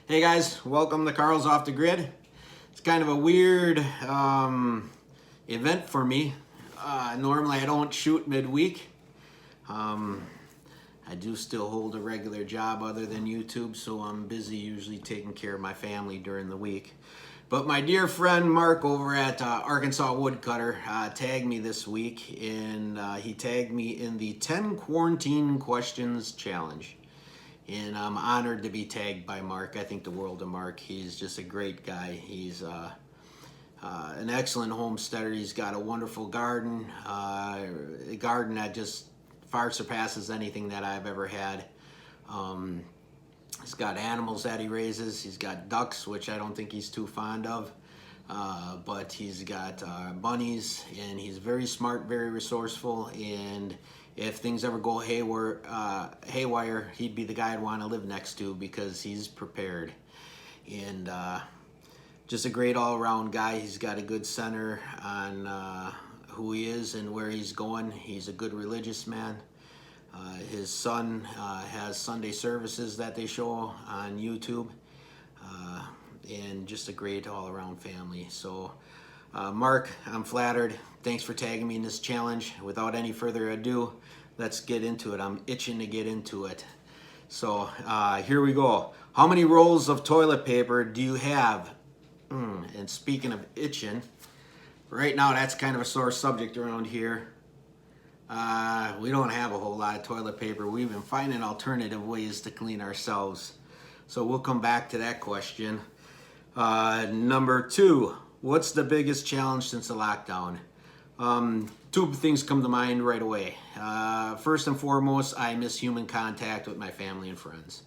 Hey guys, welcome to Carl's Off the Grid. It's kind of a weird event for me. Normally I don't shoot midweek. I do still hold a regular job other than YouTube, so I'm busy usually taking care of my family during the week. But my dear friend Mark over at Arkansas Woodcutter tagged me this week, and he tagged me in the 10 Quarantine Questions Challenge. And I'm honored to be tagged by Mark. I think the world of Mark. He's just a great guy. He's an excellent homesteader. He's got a wonderful garden, a garden that just far surpasses anything that I've ever had. He's got animals that he raises. He's got ducks, which I don't think he's too fond of. But he's got bunnies, and he's very smart, very resourceful, and if things ever go haywire, he'd be the guy I'd want to live next to because he's prepared. And just a great all-around guy. He's got a good center on who he is and where he's going. He's a good religious man. His son has Sunday services that they show on YouTube. And just a great all-around family. So Mark, I'm flattered. Thanks for tagging me in this challenge. Without any further ado, let's get into it. I'm itching to get into it. So here we go. How many rolls of toilet paper do you have? And speaking of itching, right now that's kind of a sore subject around here. We don't have a whole lot of toilet paper. We've been finding alternative ways to clean ourselves. So we'll come back to that question. Number 2, what's the biggest challenge since the lockdown? 2 things come to mind right away. First and foremost, I miss human contact with my family and friends.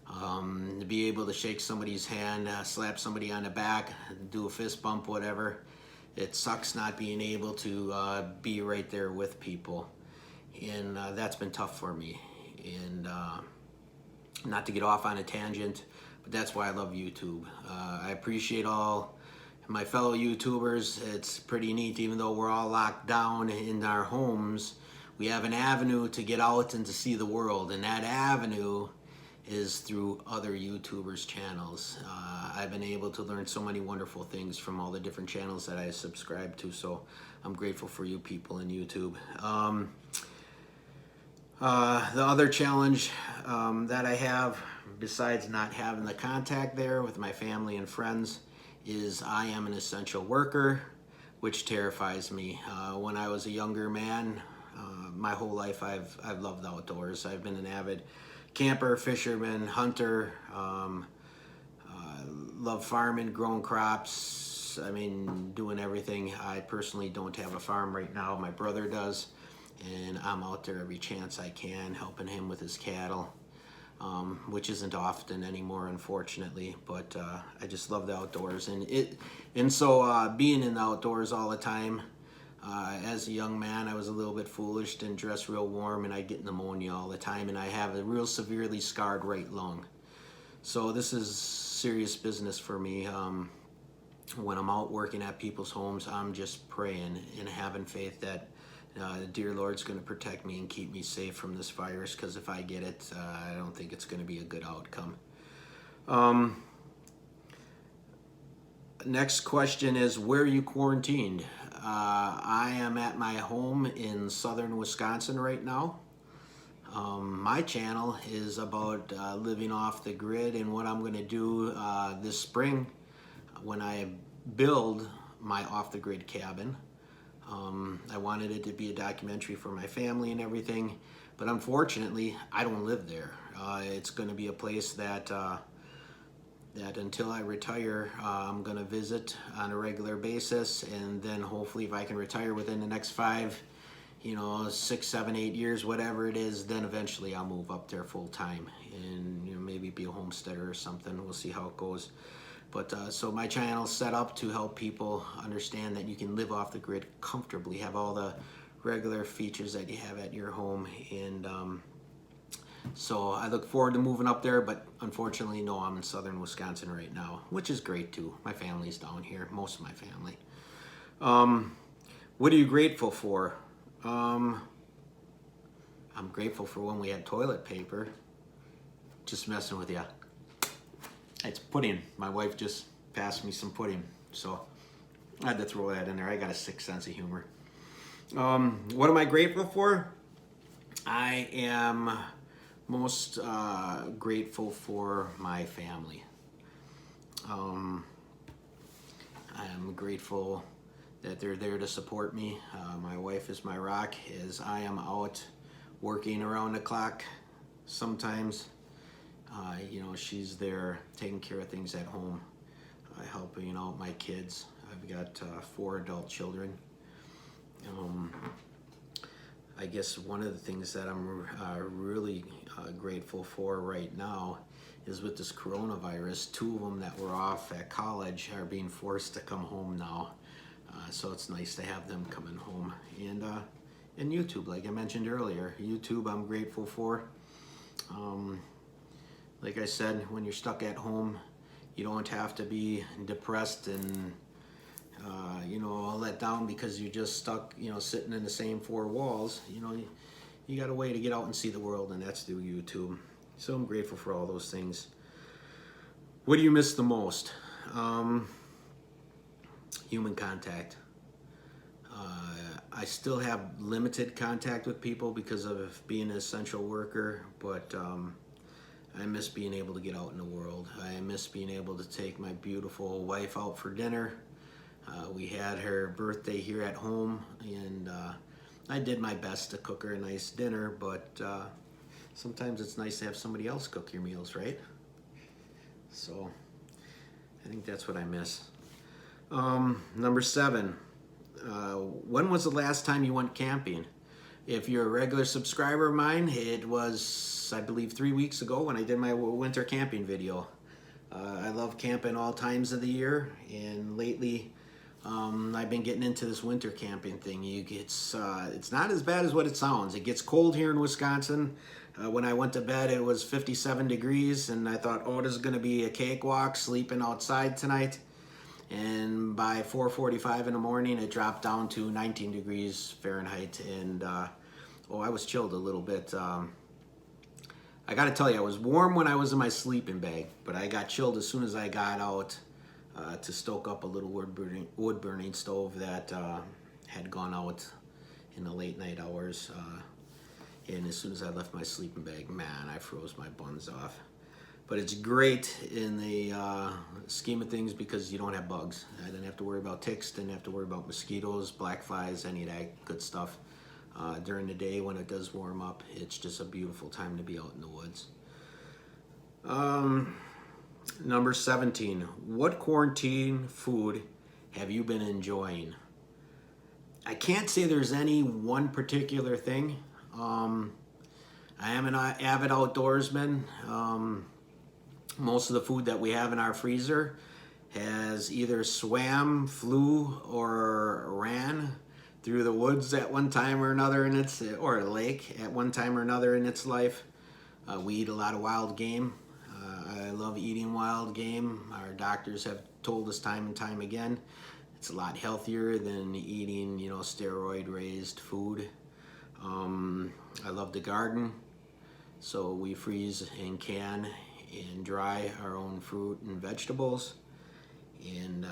To be able to shake somebody's hand, slap somebody on the back, do a fist bump, whatever. It sucks not being able to be right there with people. And that's been tough for me. And not to get off on a tangent, but that's why I love YouTube. I appreciate all my fellow YouTubers. It's pretty neat. Even though we're all locked down in our homes, we have an avenue to get out and to see the world, and that avenue is through other YouTubers' channels. I've been able to learn so many wonderful things from all the different channels that I subscribe to, so I'm grateful for you people in YouTube. The other challenge that I have, besides not having the contact there with my family and friends, is I am an essential worker, which terrifies me. When I was a younger man, my whole life I've loved the outdoors. I've been an avid camper, fisherman, hunter, love farming, growing crops. I mean, doing everything. I personally don't have a farm right now. My brother does, and I'm out there every chance I can, helping him with his cattle. Which isn't often anymore, unfortunately, but I just love the outdoors, and so being in the outdoors all the time. As a young man, I was a little bit foolish, didn't dress real warm, and I get pneumonia all the time, and I have a real severely scarred right lung. So this is serious business for me. When I'm out working at people's homes, I'm just praying and having faith that the dear Lord's going to protect me and keep me safe from this virus, because if I get it, I don't think it's going to be a good outcome. Next question is, where are you quarantined? I am at my home in southern Wisconsin right now. My channel is about living off the grid, and what I'm going to do this spring when I build my off-the-grid cabin. I wanted it to be a documentary for my family and everything, but unfortunately, I don't live there. It's going to be a place that until I retire, I'm going to visit on a regular basis, and then hopefully if I can retire within the next 5, 6, 7, 8 years, whatever it is, then eventually I'll move up there full time and maybe be a homesteader or something. We'll see how it goes. But so my channel's set up to help people understand that you can live off the grid comfortably, have all the regular features that you have at your home, and so I look forward to moving up there, but unfortunately, no, I'm in southern Wisconsin right now, which is great too. My family's down here, most of my family. What are you grateful for? I'm grateful for when we had toilet paper. Just messing with you. It's pudding. My wife just passed me some pudding, so I had to throw that in there. I got a sick sense of humor. What am I grateful for? I am most grateful for my family. I am grateful that they're there to support me. My wife is my rock as I am out working around the clock sometimes. You know, she's there taking care of things at home, helping out my kids. I've got 4 adult children. I guess one of the things that I'm really grateful for right now is with this coronavirus, 2 of them that were off at college are being forced to come home now. So it's nice to have them coming home. And YouTube, like I mentioned earlier, YouTube I'm grateful for. Like I said, when you're stuck at home, you don't have to be depressed and you know, all let down because you're just stuck, you know, sitting in the same 4 walls. You know, you got a way to get out and see the world, and that's through YouTube. So I'm grateful for all those things. What do you miss the most? Human contact. I still have limited contact with people because of being an essential worker, but I miss being able to get out in the world. I miss being able to take my beautiful wife out for dinner. We had her birthday here at home, and I did my best to cook her a nice dinner, but sometimes it's nice to have somebody else cook your meals, right? So I think that's what I miss. Number 7, when was the last time you went camping? If you're a regular subscriber of mine, it was, I believe, 3 weeks ago when I did my winter camping video. I love camping all times of the year, and lately I've been getting into this winter camping thing. It's not as bad as what it sounds. It gets cold here in Wisconsin. When I went to bed, it was 57 degrees, and I thought, oh, this is going to be a cakewalk sleeping outside tonight. And by 4:45 in the morning, it dropped down to 19 degrees Fahrenheit, and I was chilled a little bit. I got to tell you, I was warm when I was in my sleeping bag, but I got chilled as soon as I got out to stoke up a little wood burning stove that had gone out in the late night hours. And as soon as I left my sleeping bag, man, I froze my buns off. But it's great in the scheme of things because you don't have bugs. I didn't have to worry about ticks, didn't have to worry about mosquitoes, black flies, any of that good stuff. During the day when it does warm up, it's just a beautiful time to be out in the woods. Number 17, what quarantine food have you been enjoying? I can't say there's any one particular thing. I am an avid outdoorsman. Most of the food that we have in our freezer has either swam, flew, or ran through the woods at one time or another or a lake at one time or another in its life. We eat a lot of wild game. I love eating wild game. Our doctors have told us time and time again, it's a lot healthier than eating, you know, steroid-raised food. I love to garden, so we freeze and can and dry our own fruit and vegetables, and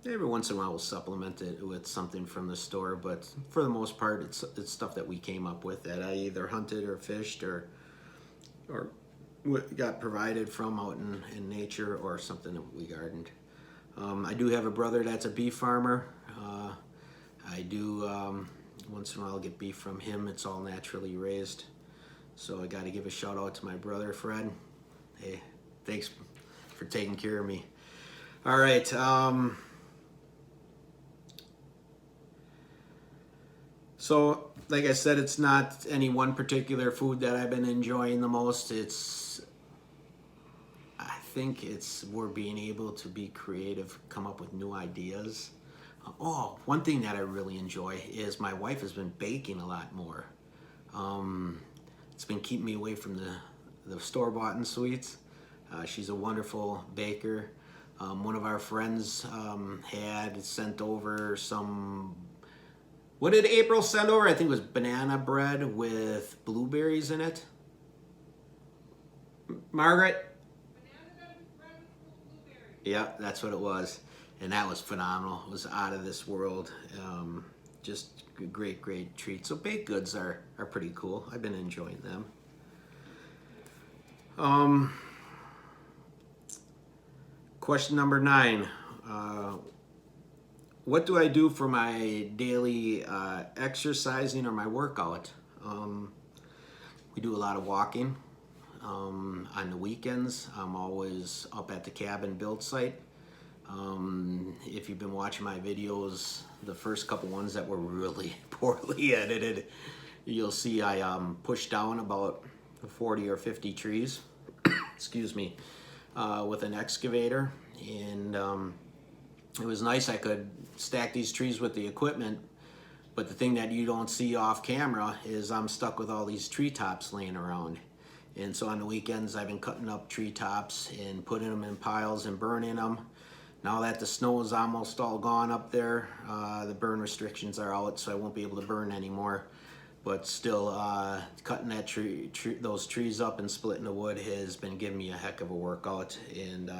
every once in a while we'll supplement it with something from the store, but for the most part it's stuff that we came up with that I either hunted or fished or got provided from out in nature, or something that we gardened. I do have a brother that's a beef farmer. I do once in a while get beef from him. It's all naturally raised, so I got to give a shout out to my brother Fred. Hey, thanks for taking care of me. All right. So, like I said, it's not any one particular food that I've been enjoying the most. I think we're being able to be creative, come up with new ideas. One thing that I really enjoy is my wife has been baking a lot more. It's been keeping me away from the store-bought and sweets. She's a wonderful baker. One of our friends had sent over some, what did April send over? I think it was banana bread with blueberries in it. Margaret? Yeah, that's what it was. And that was phenomenal. It was out of this world. Just a great, great treat. So baked goods are pretty cool. I've been enjoying them. Question number 9. What do I do for my daily exercising or my workout? We do a lot of walking. On the weekends, I'm always up at the cabin build site. If you've been watching my videos, the first couple ones that were really poorly edited, you'll see I pushed down about 40 or 50 trees, excuse me, with an excavator. And it was nice. I could stack these trees with the equipment, but the thing that you don't see off camera is I'm stuck with all these treetops laying around. And so on the weekends, I've been cutting up treetops and putting them in piles and burning them. Now that the snow is almost all gone up there, the burn restrictions are out, so I won't be able to burn anymore. But still, cutting that those trees up and splitting the wood has been giving me a heck of a workout. And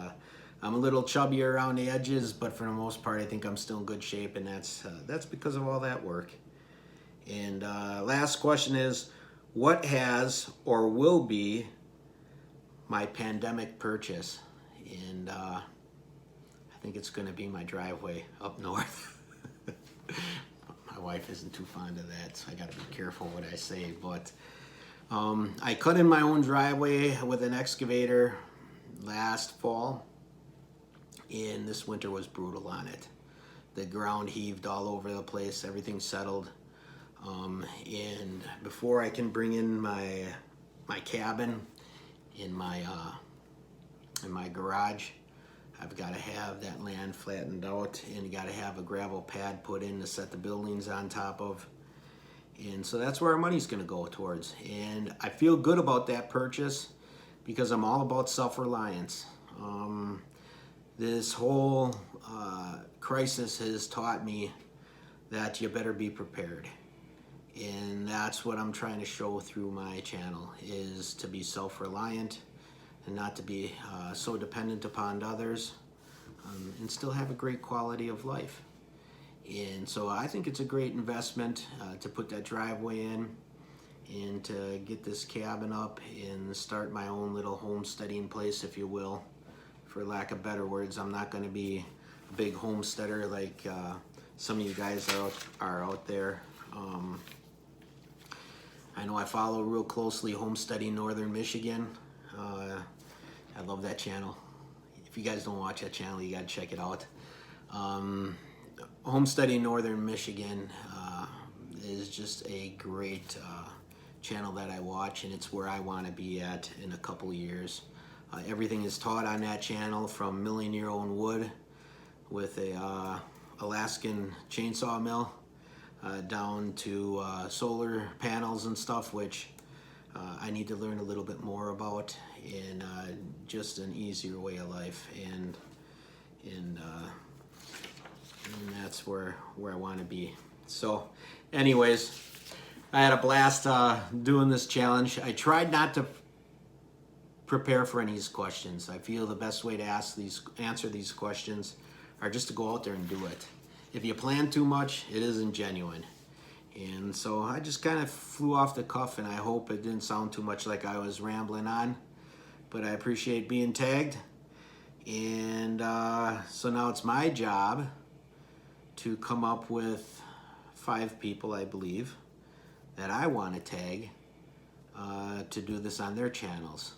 I'm a little chubbier around the edges, but for the most part, I think I'm still in good shape, and that's because of all that work. And last question is, what has or will be my pandemic purchase? And I think it's going to be my driveway up north. My wife isn't too fond of that, so I got to be careful what I say. But I cut in my own driveway with an excavator last fall, and this winter was brutal on it. The ground heaved all over the place, everything settled. And before I can bring in my cabin in my garage, I've got to have that land flattened out, and you got to have a gravel pad put in to set the buildings on top of. And so that's where our money's going to go towards. And I feel good about that purchase because I'm all about self-reliance. This whole crisis has taught me that you better be prepared. And that's what I'm trying to show through my channel, is to be self-reliant and not to be so dependent upon others, and still have a great quality of life. And so I think it's a great investment to put that driveway in and to get this cabin up and start my own little homesteading place, if you will. For lack of better words, I'm not going to be a big homesteader like some of you guys are out there. I know I follow real closely Homesteading Northern Michigan. I love that channel. If you guys don't watch that channel, you gotta check it out. Homesteading Northern Michigan is just a great channel that I watch, and it's where I want to be at in a couple years. Everything is taught on that channel, from milling your own wood with a Alaskan chainsaw mill, down to solar panels and stuff, which I need to learn a little bit more about, and just an easier way of life, and that's where I want to be. So anyways, I had a blast doing this challenge. I tried not to prepare for any of these questions. I feel the best way to answer these questions are just to go out there and do it. If you plan too much, it isn't genuine. And so I just kind of flew off the cuff, and I hope it didn't sound too much like I was rambling on. But I appreciate being tagged. And so now it's my job to come up with 5 people, I believe, that I want to tag to do this on their channels.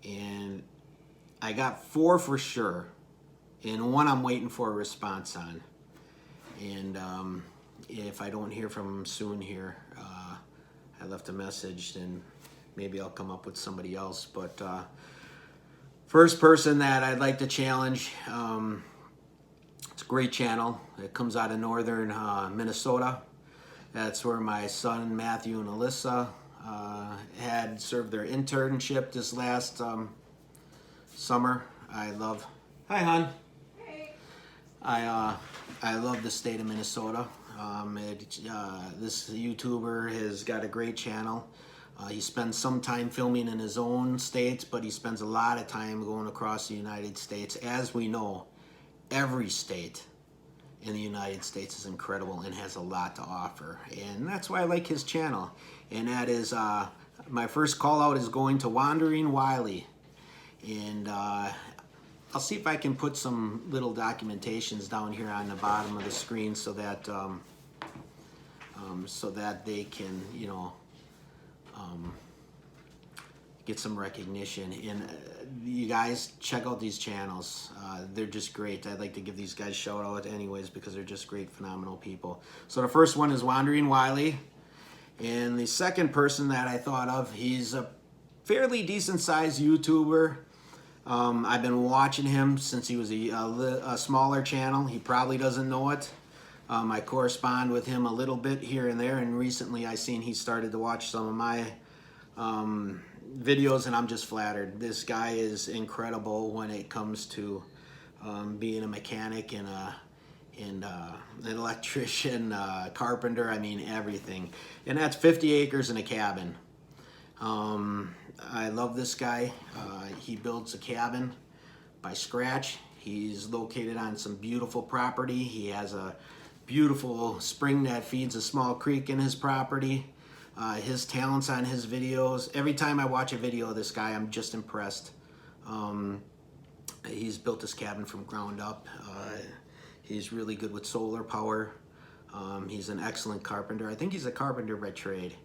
And I got 4 for sure, and 1 I'm waiting for a response on. And if I don't hear from them soon here, I left a message, and maybe I'll come up with somebody else. But first person that I'd like to challenge, it's a great channel. It comes out of northern Minnesota. That's where my son Matthew and Alyssa had served their internship this last summer. Hi, hon. Hey. I love the state of Minnesota. This YouTuber has got a great channel. He spends some time filming in his own state, but he spends a lot of time going across the United States. As we know, every state in the United States is incredible and has a lot to offer. And that's why I like his channel. And that is, my first call out is going to Wandering Wiley. And I'll see if I can put some little documentations down here on the bottom of the screen so that they can, you know, get some recognition. And you guys check out these channels. They're just great. I'd like to give these guys a shout out anyways because they're just great, phenomenal people. So the first one is Wandering Wiley. And the second person that I thought of, he's a fairly decent sized YouTuber. I've been watching him since he was a smaller channel. He probably doesn't know it. I correspond with him a little bit here and there, and recently I seen he started to watch some of my videos, and I'm just flattered. This guy is incredible when it comes to being a mechanic and an electrician, carpenter, I mean everything. And that's 50 acres and a cabin. I love this guy. He builds a cabin by scratch. He's located on some beautiful property. He has a beautiful spring that feeds a small creek in his property. His talents on his videos. Every time I watch a video of this guy, I'm just impressed. He's built this cabin from ground up. He's really good with solar power. He's an excellent carpenter. I think he's a carpenter by trade.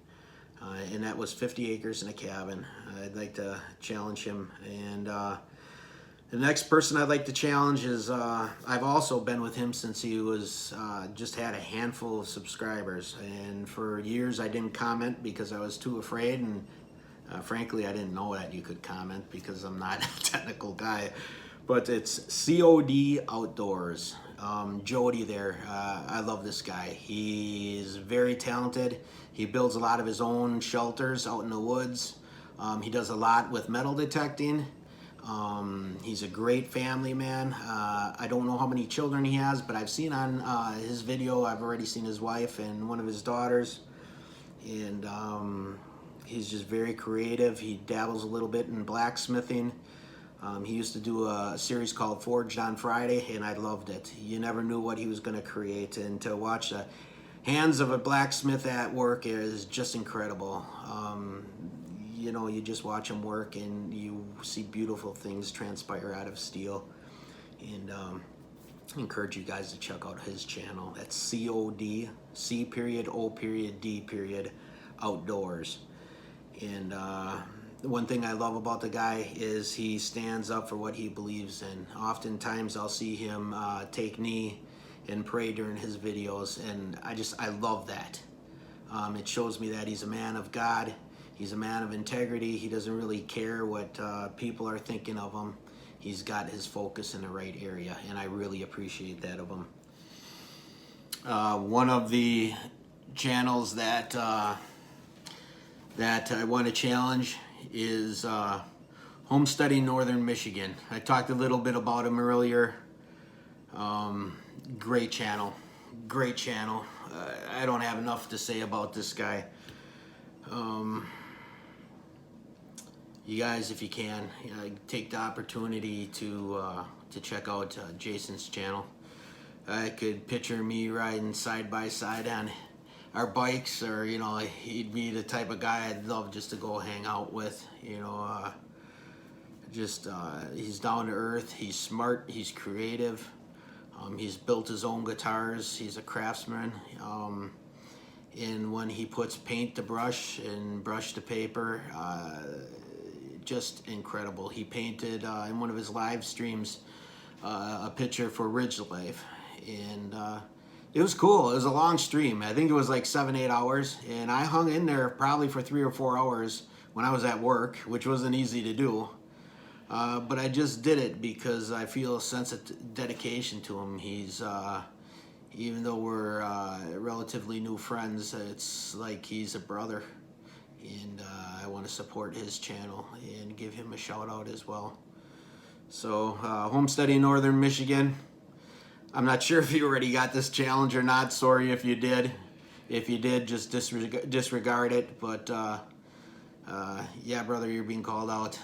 And that was 50 acres and a cabin. I'd like to challenge him. And the next person I'd like to challenge is, I've also been with him since he was just had a handful of subscribers. And for years I didn't comment because I was too afraid. And frankly, I didn't know that you could comment because I'm not a technical guy. But it's C.O.D. Outdoors. Jody there, I love this guy. He's very talented. He builds a lot of his own shelters out in the woods. He does a lot with metal detecting. He's a great family man. I don't know how many children he has, but I've seen on his video, I've already seen his wife and one of his daughters. And he's just very creative. He dabbles a little bit in blacksmithing. He used to do a series called Forged on Friday, and I loved it. You never knew what he was going to create, and to watch the hands of a blacksmith at work is just incredible. You know, you just watch him work, and you see beautiful things transpire out of steel. And I encourage you guys to check out his channel. That's C.O.D. C.O.D. Outdoors. And the one thing I love about the guy is he stands up for what he believes in. Oftentimes I'll see him take knee and pray during his videos, and I love that. It shows me that he's a man of God. He's a man of integrity. He doesn't really care what people are thinking of him. He's got his focus in the right area, and I really appreciate that of him. One of the channels that I want to challenge is Homesteading Northern Michigan. I talked a little bit about him earlier. Great channel, great channel. I don't have enough to say about this guy. You guys, if you can, take the opportunity to check out Jason's channel. I could picture me riding side by side on our bikes, or you know, he'd be the type of guy I'd love just to go hang out with. You know, he's down to earth. He's smart. He's creative. He's built his own guitars. He's a craftsman. And when he puts paint to brush and brush to paper, just incredible. He painted in one of his live streams a picture for Ridge Life, and it was cool. It was a long stream. I think it was like 7-8 hours, and I hung in there probably for 3 or 4 hours when I was at work, which wasn't easy to do. But I just did it because I feel a sense of dedication to him. He's, even though we're relatively new friends, it's like he's a brother. And I want to support his channel and give him a shout out as well. So, Homesteading Northern Michigan. I'm not sure if you already got this challenge or not. Sorry if you did. If you did, just disregard it. But Yeah, brother, you're being called out.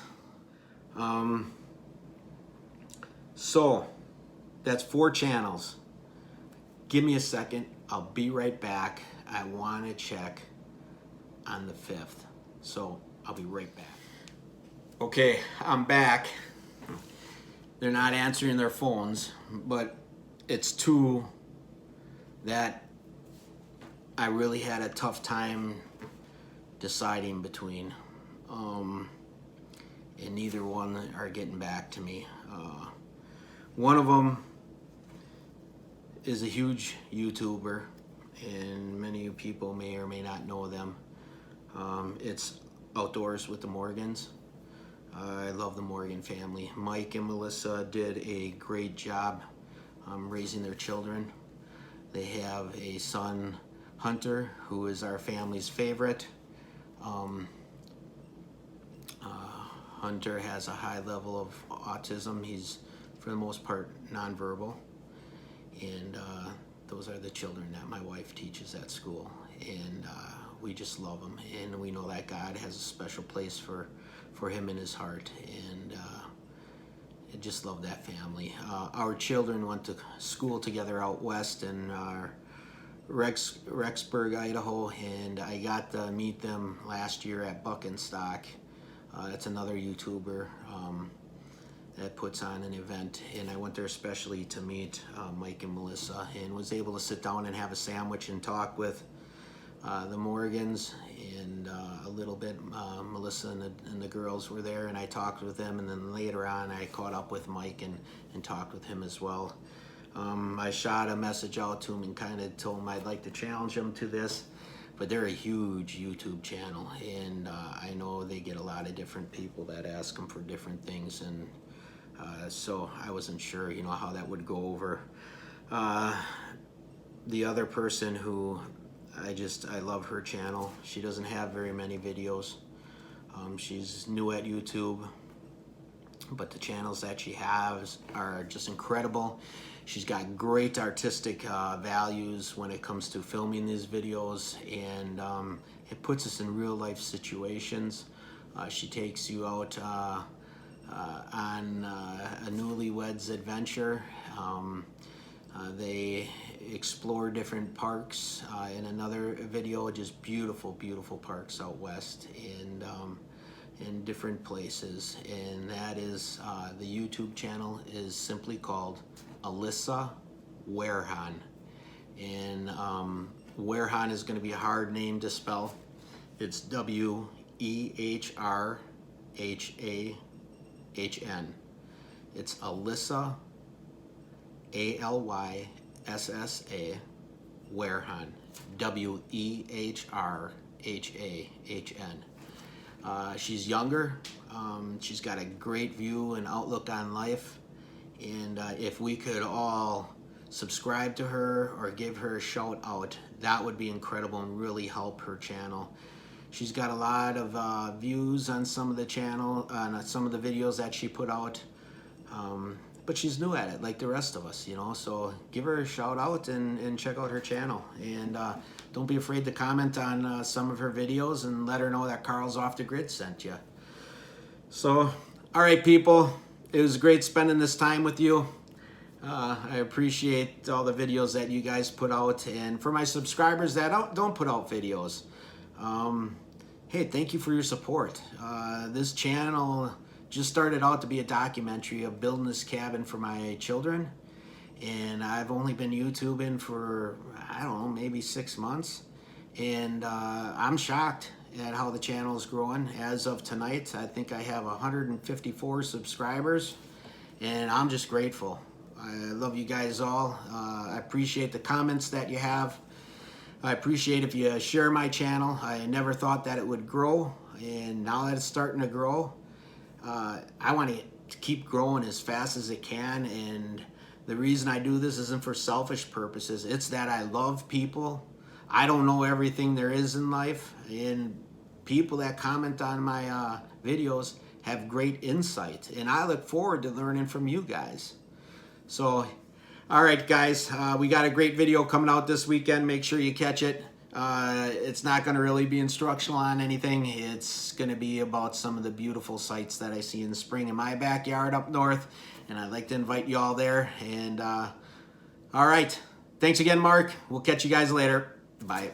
So that's 4 channels. Give me a second. I'll be right back. I want to check on the 5th. So I'll be right back. Okay, I'm back. They're not answering their phones, but it's 2 that I really had a tough time deciding between. And neither one are getting back to me. One of them is a huge YouTuber, and many people may or may not know them. It's Outdoors with the Morgans. I love the Morgan family. Mike and Melissa did a great job raising their children. They have a son, Hunter, who is our family's favorite. Hunter has a high level of autism. He's, for the most part, nonverbal. And those are the children that my wife teaches at school. And we just love them. And we know that God has a special place for him in his heart. And I just love that family. Our children went to school together out west in Rexburg, Idaho. And I got to meet them last year at BUCKIN. That's another YouTuber that puts on an event, and I went there especially to meet Mike and Melissa, and was able to sit down and have a sandwich and talk with the Morgans, and a little bit Melissa and the girls were there, and I talked with them, and then later on I caught up with Mike and talked with him as well. I shot a message out to him and kind of told him I'd like to challenge him to this. But they're a huge YouTube channel, and I know they get a lot of different people that ask them for different things, and so I wasn't sure, how that would go over. The other person who I love her channel. She doesn't have very many videos. She's new at YouTube, but the channels that she has are just incredible. She's got great artistic values when it comes to filming these videos, and it puts us in real life situations. She takes you out on a newlywed's adventure. They explore different parks. In another video, just beautiful, beautiful parks out west, and in different places. And that is, the YouTube channel is simply called ALYSSA WEHRHAHN. And WEHRHAHN is going to be a hard name to spell. It's WEHRHAHN. It's ALYSSA, ALYSSA, WEHRHAHN, WEHRHAHN. She's younger. She's got a great view and outlook on life. And if we could all subscribe to her or give her a shout out, that would be incredible and really help her channel. She's got a lot of views on some of the channel, on some of the videos that she put out. But she's new at it, like the rest of us, so give her a shout out and check out her channel. And don't be afraid to comment on some of her videos and let her know that Carl's Off the Grid sent you. So, all right, people, it was great spending this time with you. I appreciate all the videos that you guys put out. And for my subscribers that don't put out videos, hey, thank you for your support. This channel just started out to be a documentary of building this cabin for my children, and I've only been YouTubing for, I don't know, maybe 6 months, and I'm shocked at how the channel is growing. As of tonight, I think I have 154 subscribers, and I'm just grateful. I love you guys all. I appreciate the comments that you have. I appreciate if you share my channel. I never thought that it would grow, and now that it's starting to grow, I want to keep growing as fast as it can. And the reason I do this isn't for selfish purposes. It's that I love people. I don't know everything there is in life, and people that comment on my videos have great insight, and I look forward to learning from you guys. So, all right, guys, we got a great video coming out this weekend. Make sure you catch it. It's not going to really be instructional on anything. It's going to be about some of the beautiful sights that I see in the spring in my backyard up north, and I'd like to invite you all there. And all right, thanks again, Mark. We'll catch you guys later. Bye.